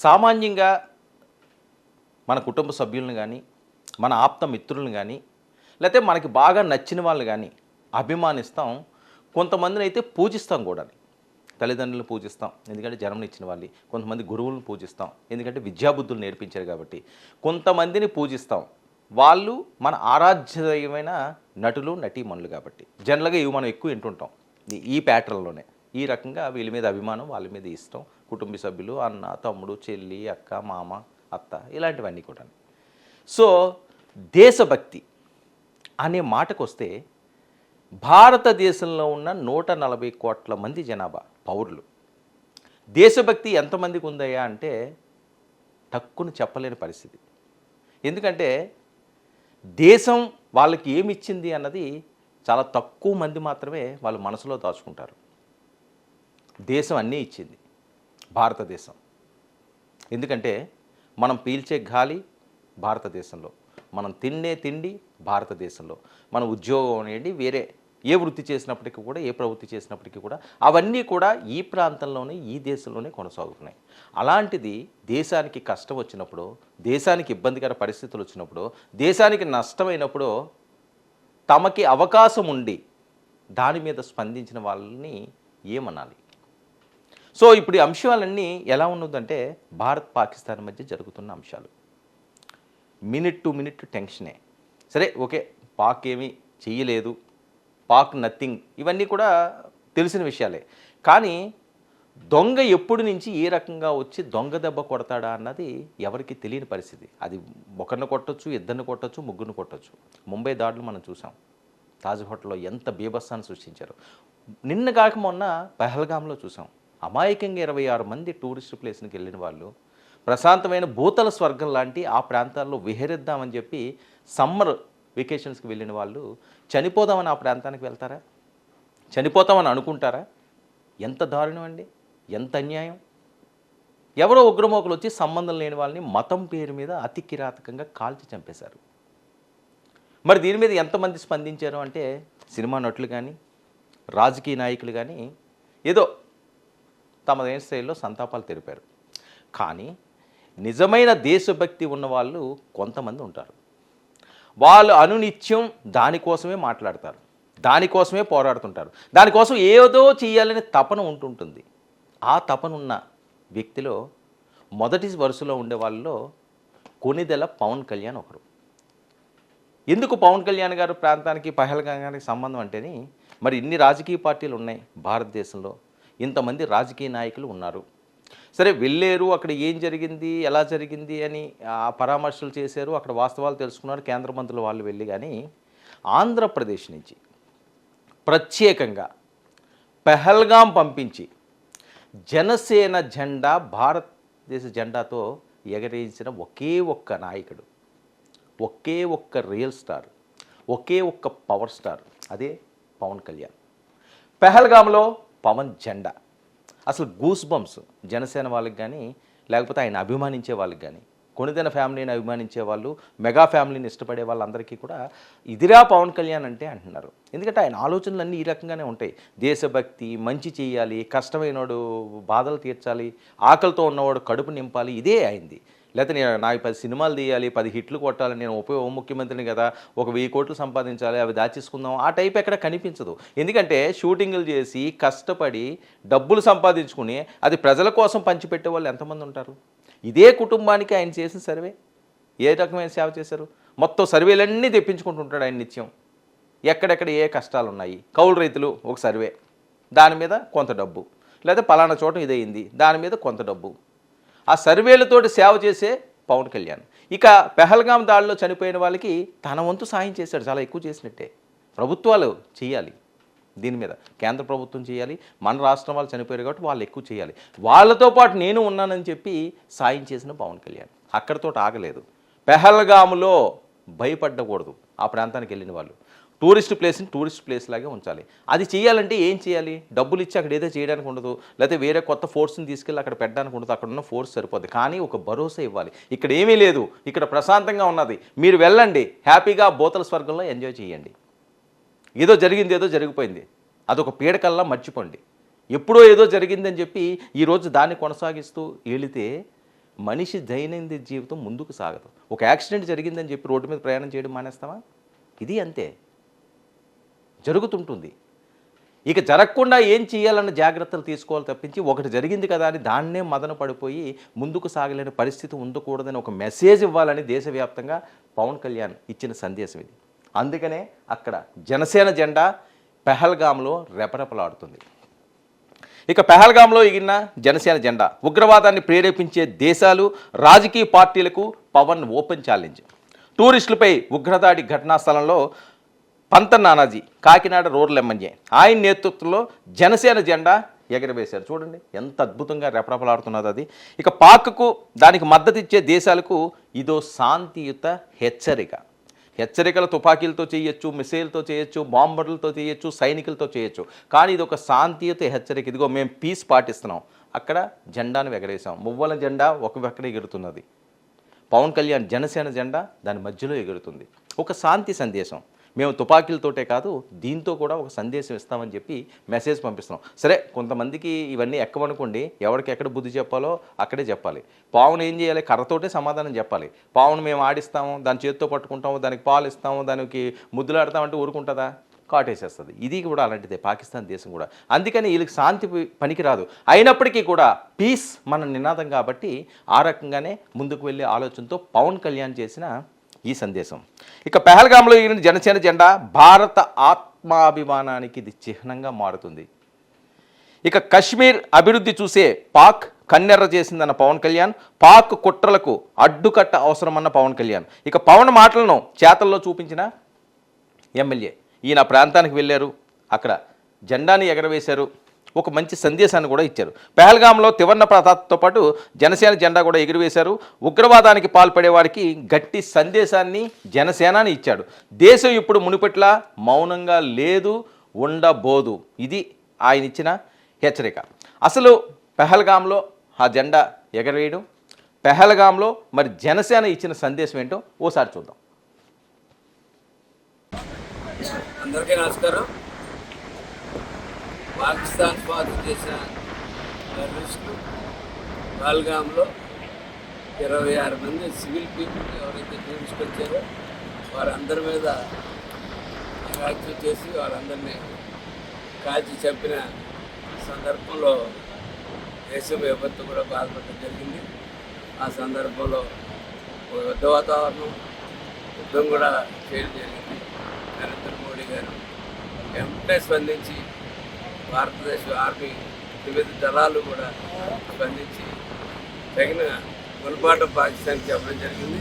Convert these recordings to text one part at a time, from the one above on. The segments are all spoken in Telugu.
సామాన్యంగా మన కుటుంబ సభ్యులను కానీ, మన ఆప్త మిత్రులను కానీ, లేకపోతే మనకి బాగా నచ్చిన వాళ్ళు కానీ అభిమానిస్తాం. కొంతమందిని అయితే పూజిస్తాం కూడా. తల్లిదండ్రులను పూజిస్తాం, ఎందుకంటే జన్మనిచ్చిన వాళ్ళు. కొంతమంది గురువులను పూజిస్తాం, ఎందుకంటే విద్యాబుద్ధులు నేర్పించారు కాబట్టి. కొంతమందిని పూజిస్తాం, వాళ్ళు మన ఆరాధ్యమైన నటులు, నటీమణులు కాబట్టి. జనరల్గా ఇవి మనం ఎక్కువ వింటుంటాం ఈ ప్యాటర్న్లోనే. ఈ రకంగా వీళ్ళ మీద అభిమానం, వాళ్ళ మీద ఇష్టం, కుటుంబ సభ్యులు, అన్న, తమ్ముడు, చెల్లి, అక్క, మామ, అత్త, ఇలాంటివన్నీ కూడా. సో దేశభక్తి అనే మాటకు వస్తే, భారతదేశంలో ఉన్న 140 కోట్ల మంది జనాభా పౌరులు. దేశభక్తి ఎంతమందికి ఉందయ్యా అంటే తక్కువ చెప్పలేని పరిస్థితి. ఎందుకంటే దేశం వాళ్ళకి ఏమి ఇచ్చింది అన్నది చాలా తక్కువ మంది మాత్రమే వాళ్ళ మనసులో దాచుకుంటారు. దేశం అన్నీ ఇచ్చింది భారతదేశం. ఎందుకంటే మనం పీల్చే గాలి భారతదేశంలో, మనం తినే తిండి భారతదేశంలో, మన ఉద్యోగం అనేది వేరే ఏ వృత్తి చేసినప్పటికీ కూడా, ఏ ప్రవృత్తి చేసినప్పటికీ కూడా అవన్నీ కూడా ఈ ప్రాంతంలోనే, ఈ దేశంలోనే కొనసాగుతున్నాయి. అలాంటిది దేశానికి కష్టం వచ్చినప్పుడు, దేశానికి ఇబ్బందికర పరిస్థితులు వచ్చినప్పుడు, దేశానికి నష్టమైనప్పుడు తమకి అవకాశం ఉండి దాని మీద స్పందించిన వాళ్ళని ఏమనాలి? సో ఇప్పుడు ఈ అంశాలన్నీ ఎలా ఉన్నదంటే భారత్ పాకిస్తాన్ మధ్య జరుగుతున్న అంశాలు. మినిట్ టు మినిట్ టెన్షనే. సరే, ఓకే, పాక్ ఏమీ చెయ్యలేదు, పాక్ నథింగ్, ఇవన్నీ కూడా తెలిసిన విషయాలే. కానీ దొంగ ఎప్పటి నుంచి ఏ రకంగా వచ్చి దొంగ దెబ్బ కొడతాడా అన్నది ఎవరికి తెలియని పరిస్థితి. అది ఒకరిని కొట్టచ్చు, ఇద్దరిని కొట్టచ్చు, ముగ్గురిని కొట్టచ్చు. ముంబై దాడులు మనం చూసాం. తాజ్ హోటల్లో ఎంత బీభత్సాన్ని సృష్టించారు. నిన్న కాక మొన్న పహల్గామ్లో చూసాం. అమాయకంగా 26 మంది టూరిస్ట్ ప్లేస్కి వెళ్ళిన వాళ్ళు ప్రశాంతమైన భూతల స్వర్గం లాంటి ఆ ప్రాంతాల్లో విహరిద్దామని చెప్పి సమ్మర్ వెకేషన్స్కి వెళ్ళిన వాళ్ళు చనిపోదామని ఆ ప్రాంతానికి వెళ్తారా? చనిపోతామని అనుకుంటారా? ఎంత దారుణం అండి, ఎంత అన్యాయం. ఎవరో ఉగ్రమోకలు వచ్చి సంబంధం లేని వాళ్ళని మతం పేరు మీద అతి కిరాతకంగా కాల్చి చంపేశారు. మరి దీని మీద ఎంతమంది స్పందించారు అంటే సినిమా నటులు కానీ, రాజకీయ నాయకులు కానీ ఏదో తమదైన స్థాయిలో సంతాపాలు తెలిపారు. కానీ నిజమైన దేశభక్తి ఉన్నవాళ్ళు కొంతమంది ఉంటారు. వాళ్ళు అనునిత్యం దానికోసమే మాట్లాడతారు, దానికోసమే పోరాడుతుంటారు, దానికోసం ఏదో చేయాలనే తపన ఉంటుంటుంది. ఆ తపన ఉన్న వ్యక్తిలో మొదటి వరుసలో ఉండే వాళ్ళలో కొనిదెల పవన్ కళ్యాణ్ ఒకరు. ఎందుకు పవన్ కళ్యాణ్ గారు ప్రాంతానికి, పహల్గాంగానికి సంబంధం అంటేని, మరి ఇన్ని రాజకీయ పార్టీలు ఉన్నాయి భారతదేశంలో, ఇంతమంది రాజకీయ నాయకులు ఉన్నారు. సరే, వెళ్ళారు, అక్కడ ఏం జరిగింది, ఎలా జరిగింది అని పరామర్శలు చేశారు, అక్కడ వాస్తవాలు తెలుసుకున్నారు కేంద్ర మంత్రులు వాళ్ళు వెళ్ళి. కానీ ఆంధ్రప్రదేశ్ నుంచి ప్రత్యేకంగా పహల్గాం పంపించి జనసేన జెండా భారతదేశ జెండాతో ఎగరేయించిన ఒకే ఒక్క నాయకుడు, ఒకే ఒక్క రియల్ స్టార్, ఒకే ఒక్క పవర్ స్టార్, అదే పవన్ కళ్యాణ్. పహల్గాంలో పవన్ జెండా అసలు గూస్ బంప్స్ జనసేన వాళ్ళకి కానీ, లేకపోతే ఆయన అభిమానించే వాళ్ళకి కానీ, కొనిదెన ఫ్యామిలీని అభిమానించే వాళ్ళు, మెగా ఫ్యామిలీని ఇష్టపడే వాళ్ళందరికీ కూడా ఇదిరా పవన్ కళ్యాణ్ అంటే అంటున్నారు. ఎందుకంటే ఆయన ఆలోచనలన్నీ ఈ రకంగానే ఉంటాయి. దేశభక్తి, మంచి చేయాలి, కష్టమైనవాడు బాధలు తీర్చాలి, ఆకలితో ఉన్నవాడు కడుపు నింపాలి, ఇదే అయింది. లేకపోతే నేను నాకు 10 సినిమాలు తీయాలి, 10 హిట్లు కొట్టాలి, నేను ఉప ముఖ్యమంత్రిని కదా, ఒక 1000 కోట్లు సంపాదించాలి, అవి దాచేసుకుందాం, ఆ టైప్ ఎక్కడ కనిపించదు. ఎందుకంటే షూటింగులు చేసి కష్టపడి డబ్బులు సంపాదించుకుని అది ప్రజల కోసం పంచిపెట్టే వాళ్ళు ఎంతమంది ఉంటారు? ఇదే కుటుంబానికి ఆయన చేసిన సర్వే ఏ రకమైన సేవ చేశారు? మొత్తం సర్వేలన్నీ తెప్పించుకుంటుంటాడు ఆయన నిత్యం. ఎక్కడెక్కడ ఏ కష్టాలు ఉన్నాయి, కౌలు రైతులు ఒక సర్వే, దాని మీద కొంత డబ్బు, లేదా పలానా చోట ఇదయింది, దాని మీద కొంత డబ్బు. ఆ సర్వేలతోటి సేవ చేసే పవన్ కళ్యాణ్ ఇక పహల్గాం దాడిలో చనిపోయిన వాళ్ళకి తన వంతు సాయం చేశాడు, చాలా ఎక్కువ చేసినట్టే. ప్రభుత్వాలు చేయాలి, దీని మీద కేంద్ర ప్రభుత్వం చేయాలి, మన రాష్ట్రం వాళ్ళు చనిపోయారు కాబట్టి వాళ్ళు ఎక్కువ చేయాలి, వాళ్ళతో పాటు నేను ఉన్నానని చెప్పి సాయం చేసిన పవన్ కళ్యాణ్ అక్కడితో ఆగలేదు. పహల్గాములో భయపడకూడదు ఆ ప్రాంతానికి వెళ్ళిన వాళ్ళు. టూరిస్ట్ ప్లేస్ని టూరిస్ట్ ప్లేస్ లాగే ఉంచాలి. అది చేయాలంటే ఏం చేయాలి? డబ్బులు ఇచ్చి అక్కడ ఏదో చేయడానికి ఉండదు, లేకపోతే వేరే కొత్త ఫోర్స్ని తీసుకెళ్ళి అక్కడ పెట్టడానికి ఉండదు, అక్కడ ఉన్న ఫోర్స్ సరిపోద్ది. కానీ ఒక భరోసా ఇవ్వాలి, ఇక్కడ ఏమీ లేదు, ఇక్కడ ప్రశాంతంగా ఉన్నది, మీరు వెళ్ళండి, హ్యాపీగా బోతల స్వర్గంలో ఎంజాయ్ చేయండి. ఏదో జరిగింది, ఏదో జరిగిపోయింది, అదొక పీడకల్లా మర్చిపోండి. ఎప్పుడో ఏదో జరిగిందని చెప్పి ఈరోజు దాన్ని కొనసాగిస్తూ వెళితే మనిషి దైనందిన జీవితం ముందుకు సాగదు. ఒక యాక్సిడెంట్ జరిగిందని చెప్పి రోడ్డు మీద ప్రయాణం చేయడం మానేస్తామా? ఇది అంతే జరుగుతుంటుంది. ఇక జరగకుండా ఏం చేయాలన్న జాగ్రత్తలు తీసుకోవాలి తప్పించి, ఒకటి జరిగింది కదా అని దాన్నే మదన పడిపోయి ముందుకు సాగలేని పరిస్థితి ఉండకూడదని ఒక మెసేజ్ ఇవ్వాలని దేశవ్యాప్తంగా పవన్ కళ్యాణ్ ఇచ్చిన సందేశం ఇది. అందుకనే అక్కడ జనసేన జెండా పెహల్గాంలో రెపరెపలాడుతుంది. ఇక పెహల్గాంలో ఎగిరిన జనసేన జెండా ఉగ్రవాదాన్ని ప్రేరేపించే దేశాలు, రాజకీయ పార్టీలకు పవన్ ఓపెన్ ఛాలెంజ్. టూరిస్టులపై ఉగ్రదాడి ఘటనా స్థలంలో పంత నానాజీ కాకినాడ రూరల్ ఎమ్మెల్యే ఆయన నేతృత్వంలో జనసేన జెండా ఎగరవేశారు. చూడండి ఎంత అద్భుతంగా రెపరెపలాడుతున్నది అది. ఇక పాక్కు దానికి మద్దతు ఇచ్చే దేశాలకు ఇదో శాంతియుత హెచ్చరికలు తుపాకీలతో చేయొచ్చు, మిసైల్తో చేయొచ్చు, బాంబర్లతో చేయొచ్చు, సైనికులతో చేయొచ్చు, కానీ ఇది ఒక శాంతియుత హెచ్చరిక. ఇదిగో మేము పీస్ పాటిస్తున్నాం. అక్కడ జెండాను ఎగరేసాం. మువ్వల జెండా ఒక పక్కన ఎగురుతున్నది. పవన్ కళ్యాణ్ జనసేన జెండా దాని మధ్యలో ఎగురుతుంది. ఒక శాంతి సందేశం. మేము తుపాకీలతోటే కాదు, దీంతో కూడా ఒక సందేశం ఇస్తామని చెప్పి మెసేజ్ పంపిస్తున్నాం. సరే, కొంతమందికి ఇవన్నీ ఎక్కవనుకోండి, ఎవరికి ఎక్కడ బుద్ధి చెప్పాలో అక్కడే చెప్పాలి. పావును ఏం చేయాలి? కర్రతోటే సమాధానం చెప్పాలి. పావును మేము ఆడిస్తాము, దాని చేతితో పట్టుకుంటాము, దానికి పాలు ఇస్తాము, దానికి ముద్దులాడతామంటే ఊరుకుంటుందా? కాటేసేస్తుంది. ఇది కూడా అలాంటిదే పాకిస్తాన్ దేశం కూడా. అందుకని వీళ్ళకి శాంతి పనికిరాదు. అయినప్పటికీ కూడా పీస్ మన నినాదం కాబట్టి ఆ రకంగానే ముందుకు వెళ్ళే ఆలోచనతో పవన్ కళ్యాణ్ చేసిన ఈ సందేశం. ఇక పెహల్గాంలో ఎగిరిన జనసేన జెండా భారత ఆత్మాభిమానానికి ఇది చిహ్నంగా మారుతుంది. ఇక కశ్మీర్ అభివృద్ధి చూసే పాక్ కన్నెర్ర చేసిందన్న పవన్ కళ్యాణ్, పాక్ కుట్రలకు అడ్డుకట్ట అవసరమన్న పవన్ కళ్యాణ్. ఇక పవన్ మాటలను చేతల్లో చూపించిన ఎమ్మెల్యే ఈయన ప్రాంతానికి వెళ్ళారు, అక్కడ జెండాని ఎగరవేశారు, ఒక మంచి సందేశాన్ని కూడా ఇచ్చారు. పెహల్గాంలో తివర్ణ ప్రతాప్తో పాటు జనసేన జెండా కూడా ఎగురవేశారు. ఉగ్రవాదానికి పాల్పడే వారికి గట్టి సందేశాన్ని జనసేనాని ఇచ్చాడు. దేశం ఇప్పుడు మునుపట్ల మౌనంగా లేదు, ఉండబోదు. ఇది ఆయన ఇచ్చిన హెచ్చరిక. అసలు పెహల్గాంలో ఆ జెండా ఎగరవేయడం, పెహల్గాంలో మరి జనసేన ఇచ్చిన సందేశం ఏంటో ఓసారి చూద్దాం. అందరికీ నమస్కారం. పాకిస్తాన్ స్వాధీనం చేసిన టెర్రరిస్టులు పహల్గాంలో 26 మంది సివిల్ పీపుల్ ఎవరైతే టూరిస్ట్ వచ్చారో వారందరి మీద అటాక్ చేసి వారందరినీ కాల్చి చంపిన సందర్భంలో దేశం విపత్తు కూడా బాధపడడం జరిగింది. ఆ సందర్భంలో యుద్ధ వాతావరణం, యుద్ధం కూడా చేయడం జరిగింది. నరేంద్ర మోడీ గారు వెంటనే స్పందించి భారతదేశ ఆర్మీ వివిధ దళాలు కూడా స్పందించి తగిన గుణపాఠం పాకిస్తాన్కి చెప్పడం జరిగింది.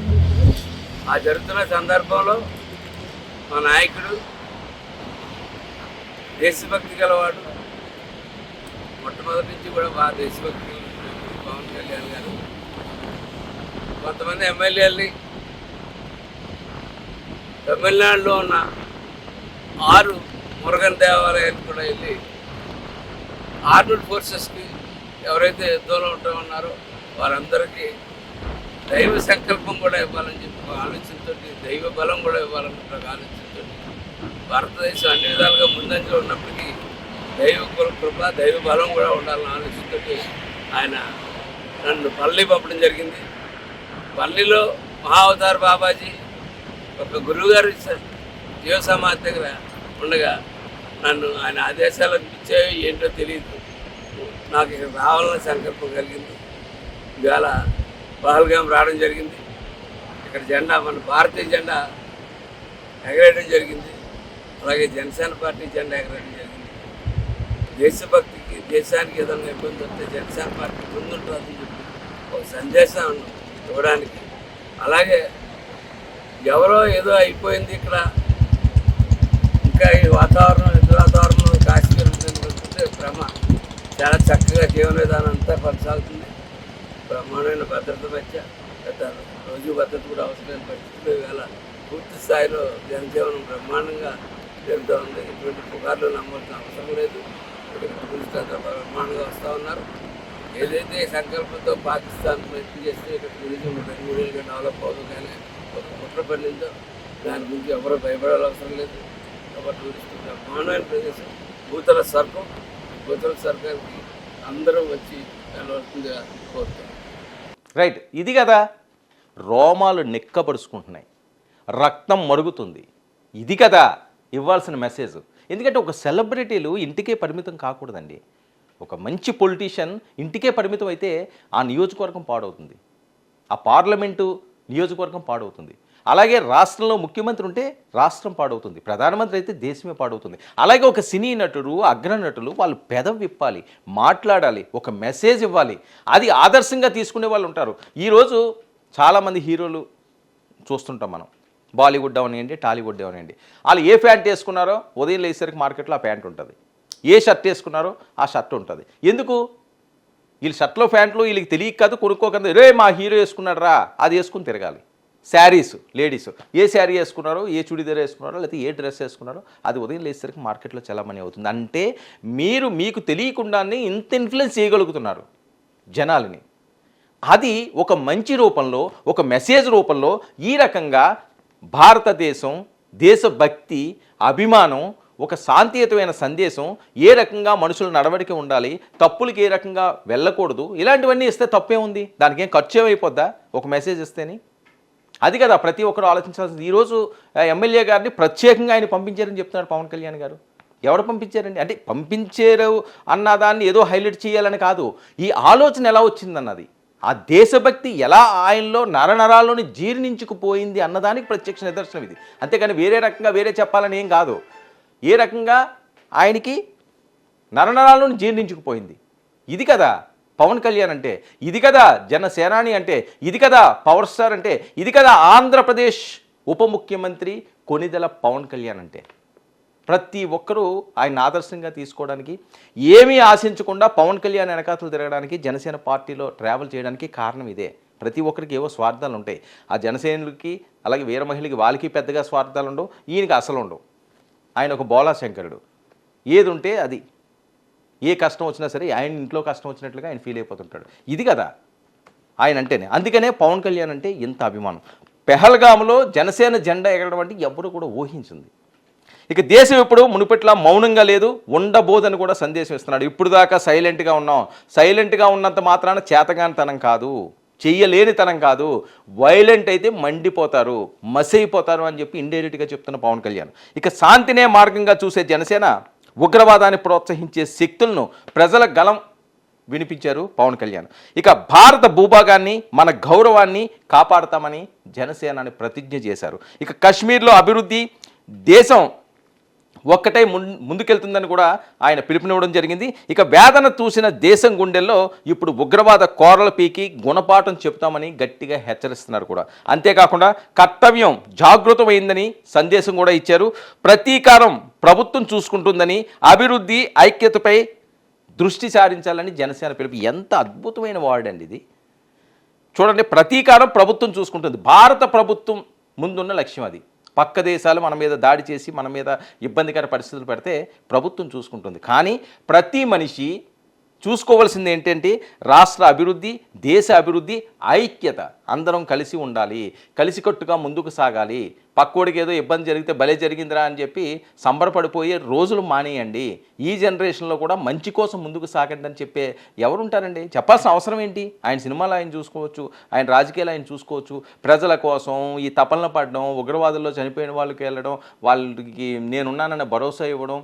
ఆ జరుగుతున్న సందర్భంలో మా నాయకుడు దేశభక్తి గలవాడు, మొట్టమొదటి నుంచి కూడా బాగా దేశభక్తి పవన్ కళ్యాణ్ గారు కొంతమంది ఎమ్మెల్యేలని తమిళనాడులో ఉన్న 6 మురుగన్ దేవాలయానికి కూడా వెళ్ళి ఆర్మ్డ్ ఫోర్సెస్కి ఎవరైతే యుద్ధంలో ఉంటామన్నారో వారందరికీ దైవ సంకల్పం కూడా ఇవ్వాలని చెప్పి ఆలోచనతో, దైవ బలం కూడా ఇవ్వాలన్న ఆలోచనతో భారతదేశం అన్ని విధాలుగా ముందంజలో ఉన్నప్పటికీ దైవ కృప, దైవ బలం కూడా ఉండాలన్న ఆలోచనతో ఆయన నన్ను పల్లి పంపడం జరిగింది. పల్లిలో మహావతార్ బాబాజీ ఒక గురువుగారు జీవ సమాధి దగ్గర ఉండగా నన్ను ఆయన ఆదేశాలు ఇచ్చాయో ఏంటో తెలియదు, నాకు ఇక్కడ రావాలన్న సంకల్పం కలిగింది. ఇవాళ పహల్గాం రావడం జరిగింది. ఇక్కడ జెండా, మన భారతీయ జెండా ఎగరేయడం జరిగింది. అలాగే జనసేన పార్టీ జెండా ఎగరేయడం జరిగింది. దేశభక్తికి, దేశానికి ఏదైనా ఇబ్బంది వస్తే జనసేన పార్టీ ముందుంటుందని చెప్పి ఒక సందేశం ఇవ్వడానికి, అలాగే ఎవరో ఏదో అయిపోయింది ఇక్కడ, ఇంకా ఈ వాతావరణం, యుద్ధ వాతావరణం కాశ్మీర్ భ్రమ, చాలా చక్కగా జీవన విధానం అంతా కొనసాగుతుంది. బ్రహ్మాండమైన భద్రత మధ్య రోజు భద్రత కూడా అవసరమైన పరిస్థితులు ఇవాళ పూర్తి స్థాయిలో జనజీవనం బ్రహ్మాండంగా జరుగుతూ ఉంది. ఎటువంటి పుకార్లు నమ్మాల్సిన అవసరం లేదు. టూరిస్ట్ అంతా బ్రహ్మాండంగా వస్తూ ఉన్నారు. ఏదైతే సంకల్పంతో పాకిస్తాన్ ప్రయత్నం చేస్తే ఇక్కడ టూరిజం 2-3 డెవలప్ అవుతుంది, కానీ ఒక కుట్ర పడిందో దాని గురించి ఎవరో భయపడాల్సిన అవసరం లేదు. కాబట్టి టూరిస్ట్ బ్రహ్మాండమైన ప్రదేశం. భూతల సర్కార్కి అందరూ వచ్చి వెళ్ళవలసిందిగా కోరుతాం. రైట్, ఇది కదా రోమాలు నిక్కబడుచుకుంటున్నాయి, రక్తం మరుగుతుంది. ఇది కదా ఇవ్వాల్సిన మెసేజ్. ఎందుకంటే ఒక సెలబ్రిటీలు ఇంటికే పరిమితం కాకూడదండి. ఒక మంచి పొలిటీషియన్ ఇంటికే పరిమితం అయితే ఆ నియోజకవర్గం పాడవుతుంది, ఆ పార్లమెంటు నియోజకవర్గం పాడవుతుంది. అలాగే రాష్ట్రంలో ముఖ్యమంత్రి ఉంటే రాష్ట్రం పాడవుతుంది, ప్రధానమంత్రి అయితే దేశమే పాడవుతుంది. అలాగే ఒక సినీ నటులు, అగ్రనటులు వాళ్ళు పెదవి విప్పాలి, మాట్లాడాలి, ఒక మెసేజ్ ఇవ్వాలి. అది ఆదర్శంగా తీసుకునే వాళ్ళు ఉంటారు. ఈరోజు చాలామంది హీరోలు చూస్తుంటాం మనం, బాలీవుడ్ అవనివ్వండి, టాలీవుడ్ అవనివ్వండి. వాళ్ళు ఏ ప్యాంట్ వేసుకున్నారో ఉదయం లేసరికి మార్కెట్లో ఆ ప్యాంట్ ఉంటుంది, ఏ షర్ట్ వేసుకున్నారో ఆ షర్ట్ ఉంటుంది. ఎందుకు? వీళ్ళు షర్ట్లో ప్యాంట్లు వీళ్ళకి తెలియక కాదు, కొనుక్కోకుండా రే మా హీరో వేసుకున్నాడు రా అది వేసుకుని తిరగాలి. శారీస్ లేడీస్ ఏ శారీ వేసుకున్నారో, ఏ చుడిదార్ వేసుకున్నారో, లేకపోతే ఏ డ్రెస్ వేసుకున్నారో అది ఉదయం లేసరికి మార్కెట్లో చలామణి అవుతుంది. అంటే మీరు మీకు తెలియకుండానే ఇంత ఇన్ఫ్లుయెన్స్ చేయగలుగుతున్నారు జనాలని. అది ఒక మంచి రూపంలో, ఒక మెసేజ్ రూపంలో ఈ రకంగా భారతదేశం, దేశభక్తి, అభిమానం, ఒక శాంతియుతమైన సందేశం, ఏ రకంగా మనుషుల నడవడిక ఉండాలి, తప్పులకి ఏ రకంగా వెళ్ళకూడదు, ఇలాంటివన్నీ ఇస్తే తప్పే ఉంది. దానికి ఏం ఖర్చు ఏమైపోద్దా ఒక మెసేజ్ ఇస్తేని? అది కదా ప్రతి ఒక్కరు ఆలోచించాల్సింది. ఈరోజు ఎమ్మెల్యే గారిని ప్రత్యేకంగా ఆయన పంపించారని చెప్తున్నారు పవన్ కళ్యాణ్ గారు. ఎవరు పంపించారండి? అంటే పంపించారు అన్నదాన్ని ఏదో హైలైట్ చేయాలని కాదు, ఈ ఆలోచన ఎలా వచ్చిందన్నది, ఆ దేశభక్తి ఎలా ఆయనలో నరనరాల్లోని జీర్ణించుకుపోయింది అన్నదానికి ప్రత్యక్ష నిదర్శనం ఇది. అంతేకాని వేరే రకంగా వేరే చెప్పాలని ఏం కాదు. ఏ రకంగా ఆయనకి నరనరాల్లోని జీర్ణించుకుపోయింది. ఇది కదా పవన్ కళ్యాణ్ అంటే, ఇది కదా జనసేనాని అంటే, ఇది కదా పవర్ స్టార్ అంటే, ఇది కదా ఆంధ్రప్రదేశ్ ఉప ముఖ్యమంత్రి కొణిదెల పవన్ కళ్యాణ్ అంటే. ప్రతి ఒక్కరూ ఆయన ఆదర్శంగా తీసుకోవడానికి, ఏమీ ఆశించకుండా పవన్ కళ్యాణ్ వెనకాతలు తిరగడానికి, జనసేన పార్టీలో ట్రావెల్ చేయడానికి కారణం ఇదే. ప్రతి ఒక్కరికి ఏవో స్వార్థాలు ఉంటాయి. ఆ జనసేనులకి అలాగే వీర మహిళకి వాళ్ళకి పెద్దగా స్వార్థాలు ఉండవు, ఈయనకి అసలు ఉండవు. ఆయన ఒక బోలా శంకరుడు, ఏది ఉంటే అది, ఏ కష్టం వచ్చినా సరే ఆయన ఇంట్లో కష్టం వచ్చినట్లుగా ఆయన ఫీల్ అయిపోతుంటాడు. ఇది కదా ఆయన అంటేనే. అందుకనే పవన్ కళ్యాణ్ అంటే ఇంత అభిమానం. పెహల్గాములో జనసేన జెండా ఎగరడం అంటే ఎవరు కూడా ఊహించింది. ఇక దేశం ఇప్పుడు మునుపట్లా మౌనంగా లేదు, ఉండబోదని కూడా సందేశం ఇస్తున్నాడు. ఇప్పుడు దాకా సైలెంట్గా ఉన్నాం, సైలెంట్గా ఉన్నంత మాత్రాన చేతగానితనం కాదు, చెయ్యలేనితనం కాదు, వైలెంట్ అయితే మండిపోతారు, మసైపోతారు అని చెప్పి ఇండైరెక్ట్గా చెప్తున్న పవన్ కళ్యాణ్. ఇక శాంతినే మార్గంగా చూసే జనసేన ఉగ్రవాదాన్ని ప్రోత్సహించే శక్తులను ప్రజల గలం వినిపించారు పవన్ కళ్యాణ్. ఇక భారత భూభాగాన్ని, మన గౌరవాన్ని కాపాడతామని జనసేనని ప్రతిజ్ఞ చేశారు. ఇక కాశ్మీర్లో అభివృద్ధి, దేశం ఒక్కటే ముందుకెళ్తుందని కూడా ఆయన పిలుపునివ్వడం జరిగింది. ఇక వేదన చూసిన దేశం గుండెల్లో ఇప్పుడు ఉగ్రవాద కోరల పీకి గుణపాఠం చెప్తామని గట్టిగా హెచ్చరిస్తున్నారు కూడా. అంతేకాకుండా కర్తవ్యం జాగృతమైందని సందేశం కూడా ఇచ్చారు. ప్రతీకారం ప్రభుత్వం చూసుకుంటుందని, అభివృద్ధి ఐక్యతపై దృష్టి సారించాలని జనసేన పిలుపు. ఎంత అద్భుతమైన వర్డ్ అండి ఇది. చూడండి, ప్రతీకారం ప్రభుత్వం చూసుకుంటుంది. భారత ప్రభుత్వం ముందున్న లక్ష్యం అది. పక్క దేశాలు మన మీద దాడి చేసి మన మీద ఇబ్బందికర పరిస్థితులు పెడితే ప్రభుత్వం చూసుకుంటుంది. కానీ ప్రతి మనిషి చూసుకోవాల్సింది ఏంటంటే రాష్ట్ర అభివృద్ధి, దేశ అభివృద్ధి, ఐక్యత. అందరం కలిసి ఉండాలి, కలిసికట్టుగా ముందుకు సాగాలి. పక్కోడికి ఏదో ఇబ్బంది జరిగితే భలే జరిగిందిరా అని చెప్పి సంబరపడిపోయే రోజులు మానేయండి. ఈ జనరేషన్లో కూడా మంచి కోసం ముందుకు సాగండి అని చెప్పే ఎవరుంటారండి? చెప్పాల్సిన అవసరం ఏంటి? ఆయన సినిమాలు ఆయన చూసుకోవచ్చు, ఆయన రాజకీయాలు ఆయన చూసుకోవచ్చు. ప్రజల కోసం ఈ తపనలు పడడం, ఉగ్రవాదుల్లో చనిపోయిన వాళ్ళకి వెళ్ళడం, వాళ్ళకి నేనున్నానన్న భరోసా ఇవ్వడం,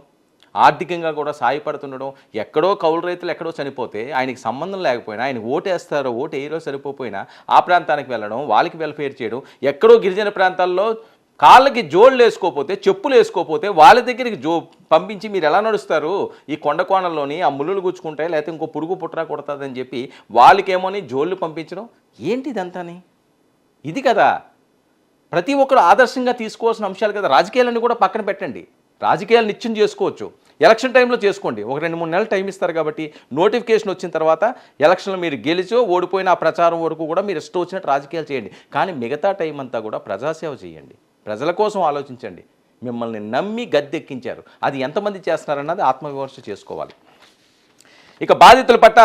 ఆర్థికంగా కూడా సాయపడుతుండడం. ఎక్కడో కౌలు రైతులు ఎక్కడో చనిపోతే ఆయనకి సంబంధం లేకపోయినా, ఆయన ఓటేస్తారో ఓటు వేయరో సరిపోయినా ఆ ప్రాంతానికి వెళ్ళడం, వాళ్ళకి వెల్ఫేర్ చేయడం. ఎక్కడో గిరిజన ప్రాంతాల్లో కాళ్ళకి జోళ్ళు వేసుకోపోతే, చెప్పులు వేసుకోపోతే వాళ్ళ దగ్గరికి పంపించి మీరు ఎలా నడుస్తారు ఈ కొండ కోణంలోని, ఆ ముళ్ళులు గుచ్చుకుంటాయి, లేకపోతే ఇంకో పురుగు పుట్రా కొడతాదని చెప్పి వాళ్ళకేమోని జోళ్ళు పంపించడం. ఏంటి ఇదంతాని? ఇది కదా ప్రతి ఒక్కరు ఆదర్శంగా తీసుకోవాల్సిన అంశాలు కదా. రాజకీయాలన్నీ కూడా పక్కన పెట్టండి, రాజకీయాలు నిత్యం చేసుకోవచ్చు, ఎలక్షన్ టైంలో చేసుకోండి. ఒక 2-3 నెలలు టైం ఇస్తారు కాబట్టి నోటిఫికేషన్ వచ్చిన తర్వాత ఎలక్షన్లో మీరు గెలిచో ఓడిపోయిన ఆ ప్రచారం వరకు కూడా మీరు ఇష్టం వచ్చినట్టు రాజకీయాలు చేయండి. కానీ మిగతా టైం అంతా కూడా ప్రజాసేవ చేయండి, ప్రజల కోసం ఆలోచించండి. మిమ్మల్ని నమ్మి గద్దెక్కించారు, అది ఎంతమంది చేస్తున్నారన్నది ఆత్మవిమర్శ చేసుకోవాలి. ఇక బాధితుల పట్ల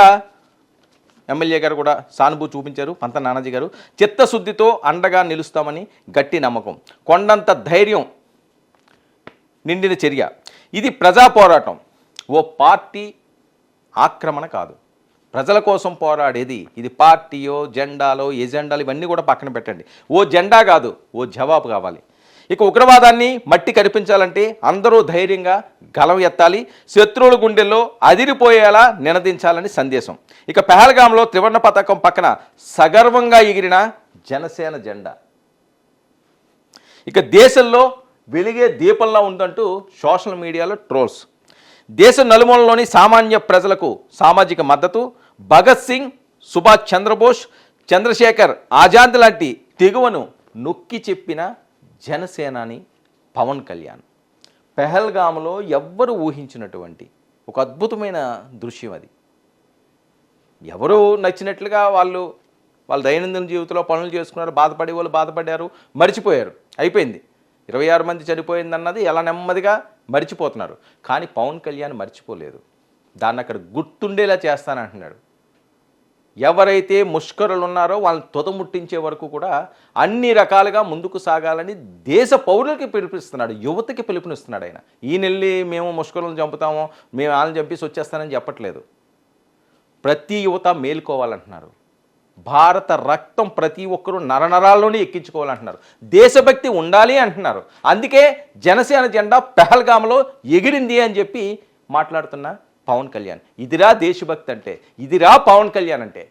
ఎమ్మెల్యే గారు కూడా సానుభూతి చూపించారు. పంత నానాజీ గారు చిత్తశుద్ధితో అండగా నిలుస్తామని గట్టి నమ్మకం, కొండంత ధైర్యం నిండిన చర్య. ఇది ప్రజా పోరాటం, ఓ పార్టీ ఆక్రమణ కాదు. ప్రజల కోసం పోరాడేది. ఇది పార్టీయో జెండాలో ఎజెండాలు ఇవన్నీ కూడా పక్కన పెట్టండి. ఓ జెండా కాదు, ఓ జవాబు కావాలి. ఇక ఉగ్రవాదాన్ని మట్టి కనిపించాలంటే అందరూ ధైర్యంగా గలం ఎత్తాలి, శత్రువుల గుండెల్లో అదిరిపోయేలా నినదించాలని సందేశం. ఇక పెహల్గాంలో త్రివర్ణ పతాకం పక్కన సగర్వంగా ఎగిరిన జనసేన జెండా. ఇక దేశంలో వెలిగే దీపంలా ఉందంటూ సోషల్ మీడియాలో ట్రోల్స్. దేశ నలుమూలలోని సామాన్య ప్రజలకు సామాజిక మద్దతు. భగత్ సింగ్, సుభాష్ చంద్రబోస్, చంద్రశేఖర్ ఆజాద్ లాంటి తెగువను నొక్కి చెప్పిన జనసేనాని పవన్ కళ్యాణ్. పెహల్గాంలో ఎవ్వరు ఊహించినటువంటి ఒక అద్భుతమైన దృశ్యం అది. ఎవరు నచ్చినట్లుగా వాళ్ళ దైనందిన జీవితంలో పనులు చేసుకున్నారు, బాధపడే వాళ్ళు బాధపడ్డారు, మర్చిపోయారు, అయిపోయింది. 26 మంది చనిపోయిందన్నది ఎలా నెమ్మదిగా మర్చిపోతున్నారు. కానీ పవన్ కళ్యాణ్ మర్చిపోలేదు, దాన్ని అక్కడ గుర్తుండేలా చేస్తానంటున్నాడు. ఎవరైతే ముష్కరులు ఉన్నారో వాళ్ళని తుదముట్టించే వరకు కూడా అన్ని రకాలుగా ముందుకు సాగాలని దేశ పౌరులకి పిలుపునిస్తున్నాడు, యువతకి పిలుపునిస్తున్నాడు ఆయన. ఈయనెళ్ళి మేము ముష్కరులను చంపుతాము, మేము వాళ్ళని చంపేసి వచ్చేస్తానని చెప్పట్లేదు. ప్రతి యువత మేల్కోవాలంటున్నారు. భారత రక్తం ప్రతి ఒక్కరూ నరనరాల్లోనే ఎక్కించుకోవాలంటున్నారు. దేశభక్తి ఉండాలి అంటున్నారు. అందుకే జనసేన జెండా పెహల్గాంలో ఎగిరింది అని చెప్పి మాట్లాడుతున్న పవన్ కళ్యాణ్. ఇదిరా దేశభక్తి అంటే, ఇదిరా పవన్ కళ్యాణ్ అంటే.